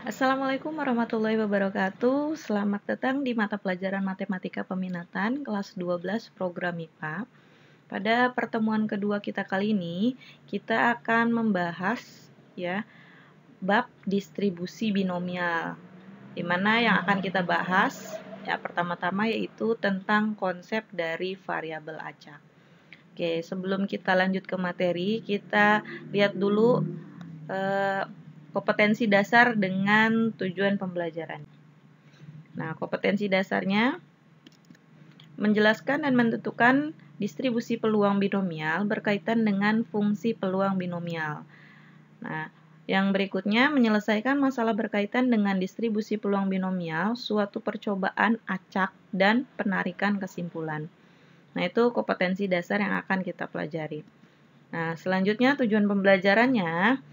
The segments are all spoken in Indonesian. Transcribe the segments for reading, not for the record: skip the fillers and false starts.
Assalamualaikum warahmatullahi wabarakatuh. Selamat datang di mata pelajaran Matematika Peminatan kelas 12 program MIPA. Pada pertemuan kedua kita kali ini, kita akan membahas bab distribusi binomial. Di mana yang akan kita bahas pertama-tama yaitu tentang konsep dari variabel acak. Oke, sebelum kita lanjut ke materi, kita lihat dulu kompetensi dasar dengan tujuan pembelajaran. Nah, kompetensi dasarnya menjelaskan dan menentukan distribusi peluang binomial berkaitan dengan fungsi peluang binomial. Nah, yang berikutnya menyelesaikan masalah berkaitan dengan distribusi peluang binomial, suatu percobaan acak dan penarikan kesimpulan. Nah, itu kompetensi dasar yang akan kita pelajari. Nah, selanjutnya tujuan pembelajarannya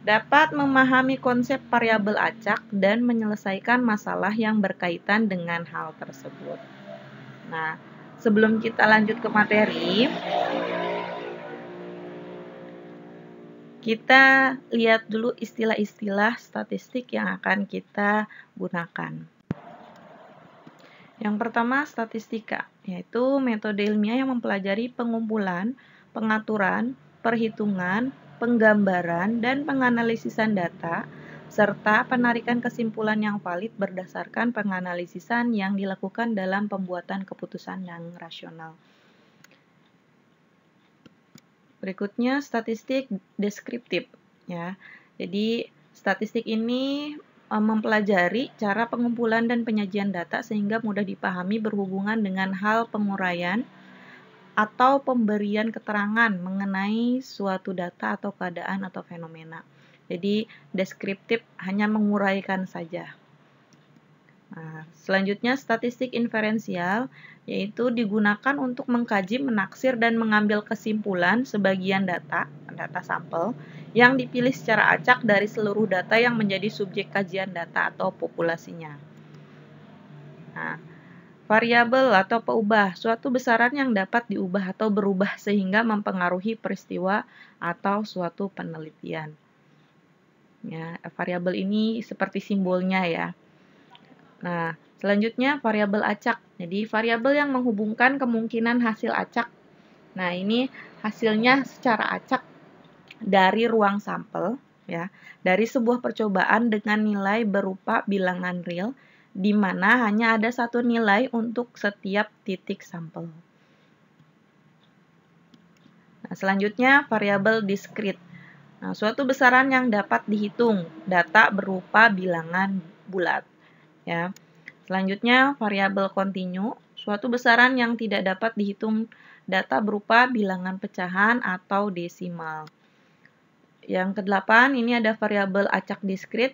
dapat memahami konsep variabel acak dan menyelesaikan masalah yang berkaitan dengan hal tersebut. Nah, sebelum kita lanjut ke materi, kita lihat dulu istilah-istilah statistik yang akan kita gunakan. Yang pertama, statistika, yaitu metode ilmiah yang mempelajari pengumpulan, pengaturan, perhitungan, penggambaran, dan penganalisisan data, serta penarikan kesimpulan yang valid berdasarkan penganalisisan yang dilakukan dalam pembuatan keputusan yang rasional. Berikutnya, statistik deskriptif. Jadi, statistik ini mempelajari cara pengumpulan dan penyajian data sehingga mudah dipahami berhubungan dengan hal penguraian atau pemberian keterangan mengenai suatu data atau keadaan atau fenomena. Jadi, deskriptif hanya menguraikan saja. Nah, selanjutnya, statistik inferensial, yaitu digunakan untuk mengkaji, menaksir, dan mengambil kesimpulan sebagian data sampel, yang dipilih secara acak dari seluruh data yang menjadi subjek kajian data atau populasinya. Nah, variabel atau peubah, suatu besaran yang dapat diubah atau berubah sehingga mempengaruhi peristiwa atau suatu penelitian. Variabel ini seperti simbolnya ya. Nah, selanjutnya variabel acak. Jadi, variabel yang menghubungkan kemungkinan hasil acak. Nah, ini hasilnya secara acak dari ruang sampel, dari sebuah percobaan dengan nilai berupa bilangan real, di mana hanya ada satu nilai untuk setiap titik sampel. Nah, selanjutnya variabel diskrit. Nah, suatu besaran yang dapat dihitung, data berupa bilangan bulat. Selanjutnya variabel kontinu, suatu besaran yang tidak dapat dihitung, data berupa bilangan pecahan atau desimal. Yang kedelapan, ini ada variabel acak diskrit,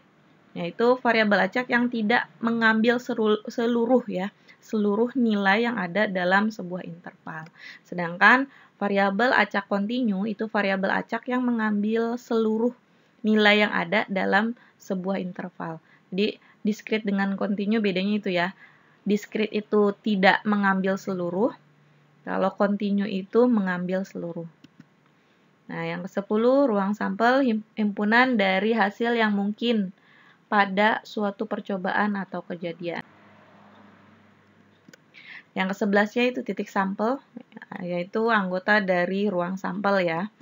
yaitu variabel acak yang tidak mengambil seluruh nilai yang ada dalam sebuah interval. Sedangkan variabel acak kontinu itu variabel acak yang mengambil seluruh nilai yang ada dalam sebuah interval. Jadi diskrit dengan kontinu bedanya itu ya. Diskrit itu tidak mengambil seluruh, kalau kontinu itu mengambil seluruh. Nah, yang ke-10, ruang sampel, himpunan dari hasil yang mungkin pada suatu percobaan atau kejadian. Yang ke-11 yaitu titik sampel, yaitu anggota dari ruang sampel ya.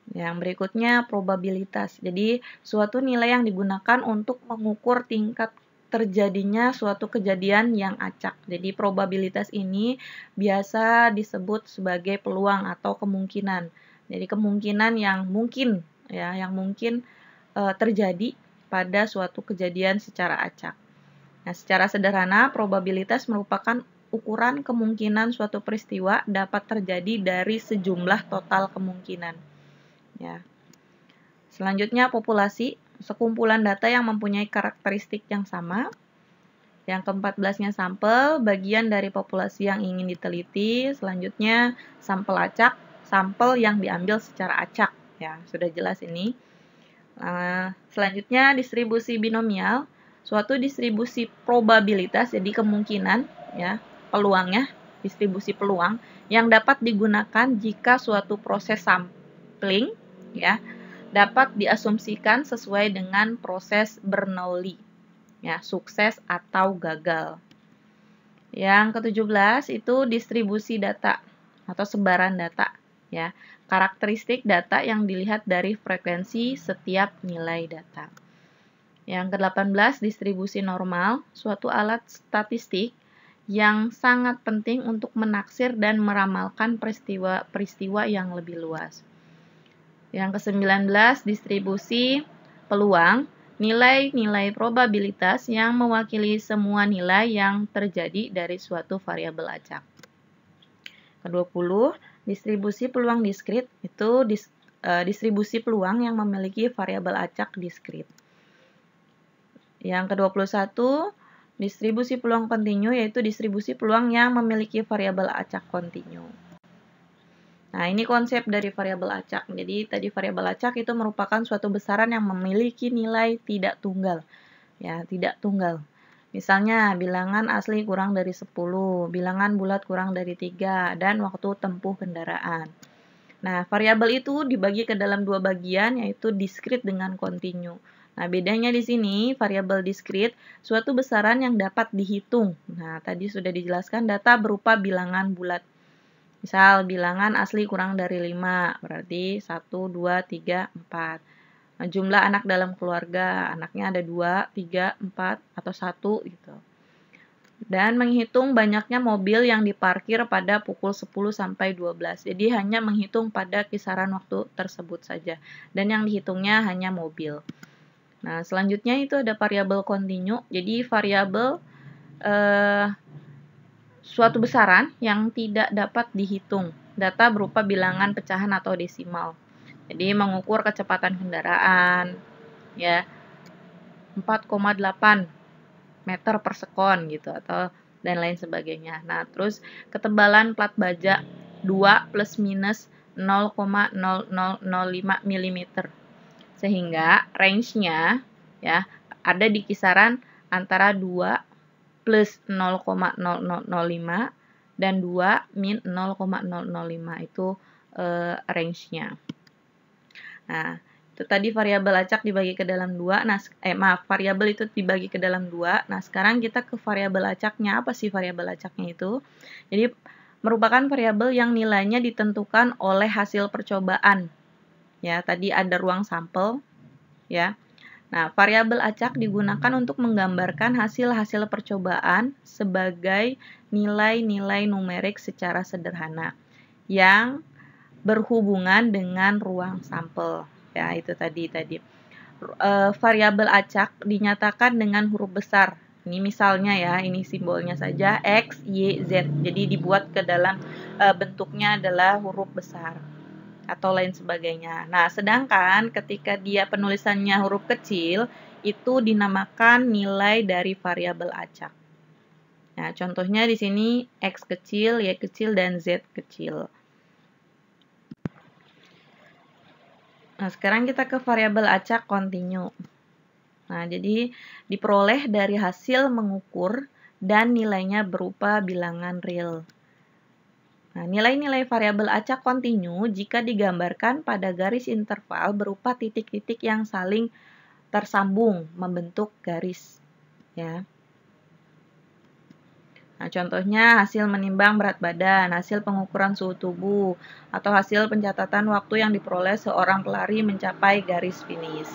Yang berikutnya probabilitas. Jadi, suatu nilai yang digunakan untuk mengukur tingkat terjadinya suatu kejadian yang acak. Jadi, probabilitas ini biasa disebut sebagai peluang atau kemungkinan. Jadi, kemungkinan yang mungkin terjadi pada suatu kejadian secara acak. Nah, secara sederhana, probabilitas merupakan ukuran kemungkinan suatu peristiwa dapat terjadi dari sejumlah total kemungkinan. Selanjutnya populasi, sekumpulan data yang mempunyai karakteristik yang sama. Yang ke-14-nya sampel, bagian dari populasi yang ingin diteliti. Selanjutnya sampel acak, sampel yang diambil secara acak. Sudah jelas ini. Selanjutnya distribusi binomial, suatu distribusi probabilitas, jadi kemungkinan peluangnya, distribusi peluang yang dapat digunakan jika suatu proses sampling dapat diasumsikan sesuai dengan proses Bernoulli, ya, sukses atau gagal. Yang ke-17 itu distribusi data atau sebaran data, ya. Karakteristik data yang dilihat dari frekuensi setiap nilai data. Yang ke-18 distribusi normal, suatu alat statistik yang sangat penting untuk menaksir dan meramalkan peristiwa yang lebih luas. Yang ke-19 distribusi peluang, nilai-nilai probabilitas yang mewakili semua nilai yang terjadi dari suatu variabel acak. Ke-20, distribusi peluang diskrit itu distribusi peluang yang memiliki variabel acak diskrit. Yang ke-21, distribusi peluang kontinu yaitu distribusi peluang yang memiliki variabel acak kontinu. Nah, ini konsep dari variabel acak. Jadi, tadi variabel acak itu merupakan suatu besaran yang memiliki nilai tidak tunggal. Ya, tidak tunggal. Misalnya, bilangan asli kurang dari 10, bilangan bulat kurang dari 3, dan waktu tempuh kendaraan. Nah, variabel itu dibagi ke dalam dua bagian, yaitu diskrit dengan kontinu. Nah, bedanya di sini, variabel diskrit, suatu besaran yang dapat dihitung. Nah, tadi sudah dijelaskan data berupa bilangan bulat. Misal, bilangan asli kurang dari 5, berarti 1, 2, 3, 4. Nah, jumlah anak dalam keluarga, anaknya ada 2, 3, 4, atau 1 gitu. Dan menghitung banyaknya mobil yang diparkir pada pukul 10 sampai 12. Jadi hanya menghitung pada kisaran waktu tersebut saja. Dan yang dihitungnya hanya mobil. Nah, selanjutnya itu ada variabel kontinu. Jadi variabel suatu besaran yang tidak dapat dihitung. Data berupa bilangan pecahan atau desimal. Jadi mengukur kecepatan kendaraan, ya, 4,8 meter per sekon gitu, atau dan lain sebagainya. Nah, terus ketebalan plat baja 2 plus minus 0,0005 mm. Sehingga range-nya, ya, ada di kisaran antara 2 plus 0,0005 dan 2 min 0,005 itu range-nya. Nah, itu tadi variabel acak dibagi ke dalam dua. Nah, variabel itu dibagi ke dalam dua. Nah, sekarang kita ke variabel acaknya. Apa sih variabel acaknya itu? Jadi, merupakan variabel yang nilainya ditentukan oleh hasil percobaan. Ya, tadi ada ruang sampel, ya. Nah, variabel acak digunakan untuk menggambarkan hasil-hasil percobaan sebagai nilai-nilai numerik secara sederhana yang berhubungan dengan ruang sampel. Ya, itu tadi. Variabel acak dinyatakan dengan huruf besar. Ini misalnya ya, ini simbolnya saja X, Y, Z. Jadi dibuat ke dalam bentuknya adalah huruf besar atau lain sebagainya. Nah, sedangkan ketika dia penulisannya huruf kecil, itu dinamakan nilai dari variabel acak. Nah, contohnya di sini X kecil, Y kecil, dan Z kecil. Nah, sekarang kita ke variabel acak kontinu. Nah, jadi diperoleh dari hasil mengukur dan nilainya berupa bilangan real. Nah, nilai-nilai variabel acak kontinu jika digambarkan pada garis interval berupa titik-titik yang saling tersambung membentuk garis. Ya. Nah, contohnya hasil menimbang berat badan, hasil pengukuran suhu tubuh, atau hasil pencatatan waktu yang diperoleh seorang pelari mencapai garis finish.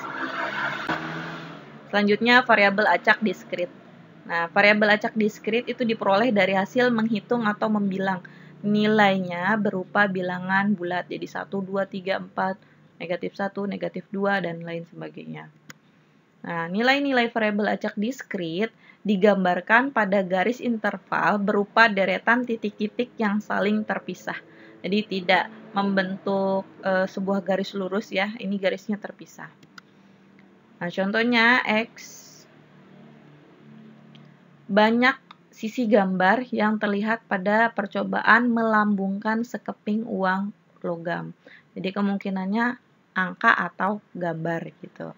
Selanjutnya, variabel acak diskrit. Nah, variabel acak diskrit itu diperoleh dari hasil menghitung atau membilang. Nilainya berupa bilangan bulat, jadi 1, 2, 3, 4, negatif 1, negatif 2, dan lain sebagainya. Nah, nilai-nilai variabel acak diskrit digambarkan pada garis interval berupa deretan titik-titik yang saling terpisah. Jadi tidak membentuk sebuah garis lurus ya, ini garisnya terpisah. Nah, contohnya X. Banyak sisi gambar yang terlihat pada percobaan melambungkan sekeping uang logam. Jadi kemungkinannya angka atau gambar gitu.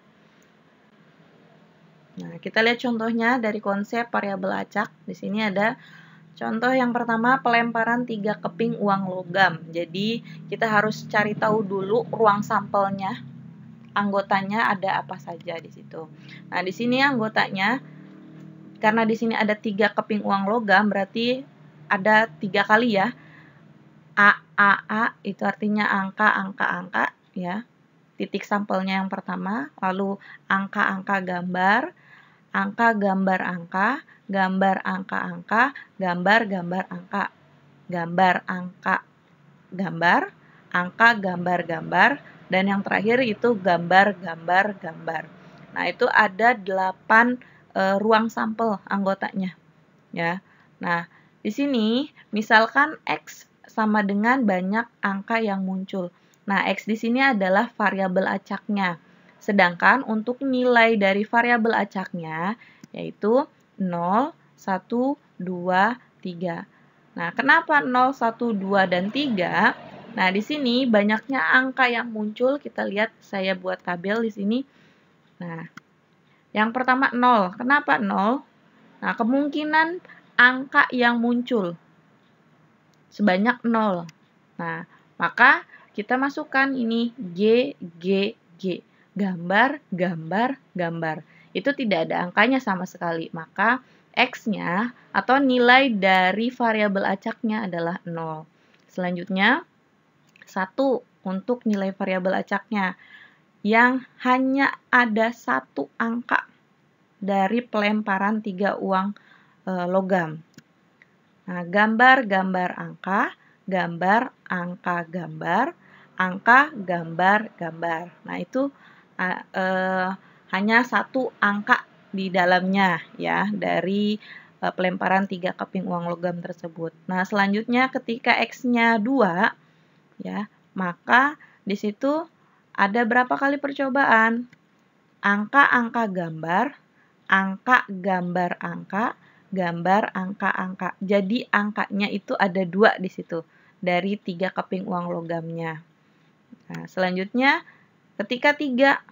Nah, kita lihat contohnya dari konsep variabel acak. Di sini ada contoh yang pertama, pelemparan 3 keping uang logam. Jadi kita harus cari tahu dulu ruang sampelnya. anggotanya ada apa saja di situ. Nah, di sini anggotanya, karena di sini ada 3 keping uang logam, berarti ada 3 kali ya. A itu artinya angka ya. Titik sampelnya yang pertama, lalu angka gambar, gambar angka, gambar angka, gambar angka, gambar angka, gambar, angka gambar, dan yang terakhir itu gambar. Nah, itu ada 8 ruang sampel anggotanya ya. Nah, di sini misalkan X sama dengan banyak angka yang muncul. Nah, X di sini adalah variabel acaknya. Sedangkan untuk nilai dari variabel acaknya yaitu 0, 1, 2, 3. Nah, kenapa 0, 1, 2, dan 3? Nah, di sini banyaknya angka yang muncul. Kita lihat, saya buat tabel di sini. Nah, yang pertama 0. Kenapa 0? Nah, kemungkinan angka yang muncul sebanyak 0. Nah, maka kita masukkan ini G. Gambar. Itu tidak ada angkanya sama sekali. Maka X-nya atau nilai dari variabel acaknya adalah 0. Selanjutnya, 1 untuk nilai variabel acaknya yang hanya ada 1 angka dari pelemparan 3 uang logam. Nah, gambar angka, gambar angka gambar. Nah, itu hanya 1 angka di dalamnya ya dari pelemparan 3 keping uang logam tersebut. Nah, selanjutnya ketika X-nya 2 ya, maka di situ ada berapa kali percobaan? Angka gambar, angka gambar angka, gambar angka. Jadi angkanya itu ada 2 di situ dari 3 keping uang logamnya. Nah, selanjutnya ketika 3,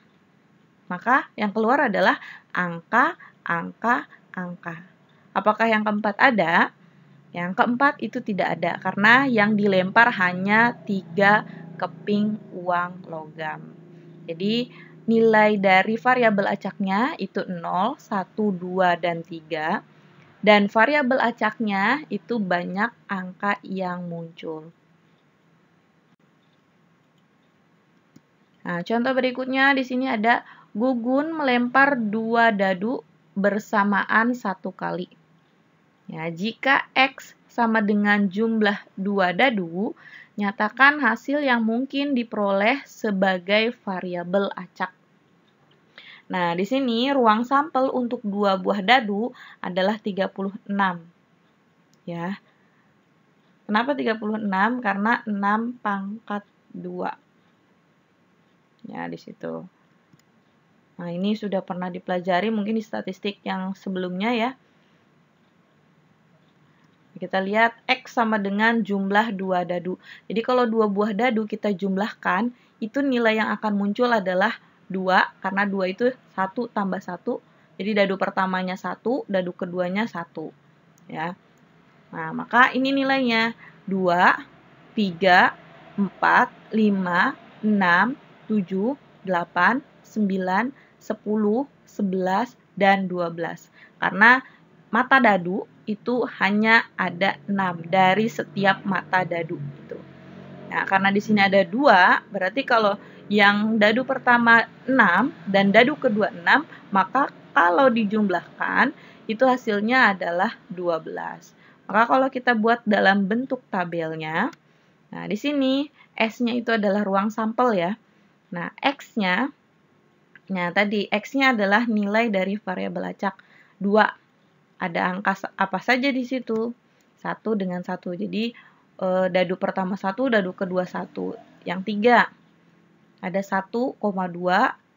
maka yang keluar adalah angka. Apakah yang keempat ada? Yang keempat itu tidak ada karena yang dilempar hanya 3 keping uang logam. Jadi nilai dari variabel acaknya itu 0, 1, 2, dan 3. Dan variabel acaknya itu banyak angka yang muncul. Nah, contoh berikutnya di sini ada Gugun melempar 2 dadu bersamaan 1 kali. Ya, jika X sama dengan jumlah 2 dadu, nyatakan hasil yang mungkin diperoleh sebagai variabel acak. Nah, di sini ruang sampel untuk 2 buah dadu adalah 36. Ya. Kenapa 36? Karena 6 pangkat 2. Ya, di situ. Nah, ini sudah pernah dipelajari mungkin di statistik yang sebelumnya ya. Kita lihat X sama dengan jumlah 2 dadu. Jadi kalau 2 buah dadu kita jumlahkan, itu nilai yang akan muncul adalah 2, karena 2 itu 1 tambah 1. Jadi dadu pertamanya 1, dadu keduanya 1. Ya. Nah, maka ini nilainya 2, 3, 4, 5, 6, 7, 8, 9, 10, 11, dan 12. Karena mata dadu itu hanya ada 6 dari setiap mata dadu. Gitu. Nah, karena di sini ada 2, berarti kalau yang dadu pertama 6 dan dadu kedua 6, maka kalau dijumlahkan, itu hasilnya adalah 12. Maka kalau kita buat dalam bentuk tabelnya, nah di sini S-nya itu adalah ruang sampel ya. Nah, X-nya, nah tadi X-nya adalah nilai dari variabel acak 2. Ada angka apa saja di situ? 1 dengan 1. Jadi, dadu pertama 1, dadu kedua 1. Yang 3, ada 1,2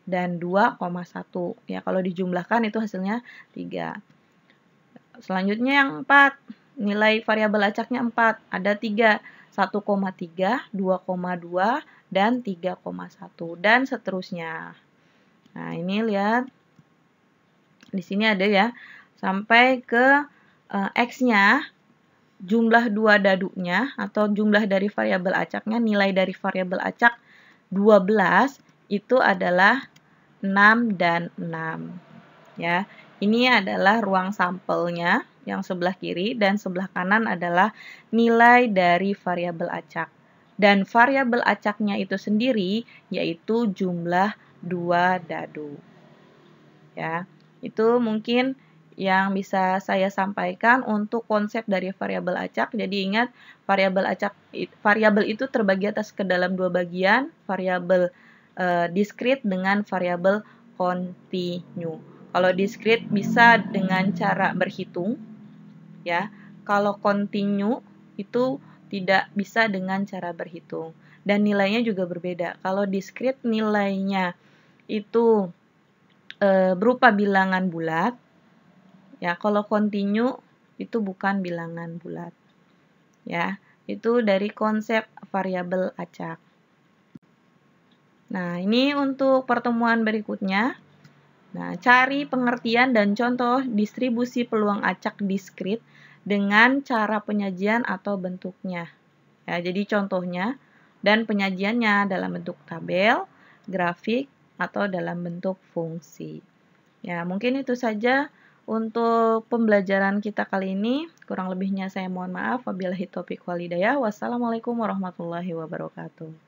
dan 2,1. Ya, kalau dijumlahkan itu hasilnya 3. Selanjutnya yang 4, nilai variabel acaknya 4. Ada 3, 1,3, 2,2, dan 3,1. Dan seterusnya. Nah, ini lihat. Di sini ada ya. Sampai ke X-nya, jumlah 2 dadunya, atau jumlah dari variabel acaknya, nilai dari variabel acak 12, itu adalah 6 dan 6. Ya, ini adalah ruang sampelnya yang sebelah kiri dan sebelah kanan adalah nilai dari variabel acak. Dan variabel acaknya itu sendiri yaitu jumlah 2 dadu. Ya, itu mungkin yang bisa saya sampaikan untuk konsep dari variabel acak. Jadi ingat, variabel itu terbagi atas ke dalam dua bagian, variabel diskrit dengan variabel kontinu. Kalau diskrit bisa dengan cara berhitung, ya. Kalau kontinu itu tidak bisa dengan cara berhitung. Dan nilainya juga berbeda. Kalau diskrit nilainya itu berupa bilangan bulat, ya. Kalau kontinu itu bukan bilangan bulat, ya. Itu dari konsep variabel acak. Nah, ini untuk pertemuan berikutnya. Nah, cari pengertian dan contoh distribusi peluang acak diskrit dengan cara penyajian atau bentuknya. Ya, jadi contohnya dan penyajiannya dalam bentuk tabel, grafik, atau dalam bentuk fungsi. Ya, mungkin itu saja untuk pembelajaran kita kali ini. Kurang lebihnya saya mohon maaf. Wabillahi taufiq wal hidayah. Wassalamualaikum warahmatullahi wabarakatuh.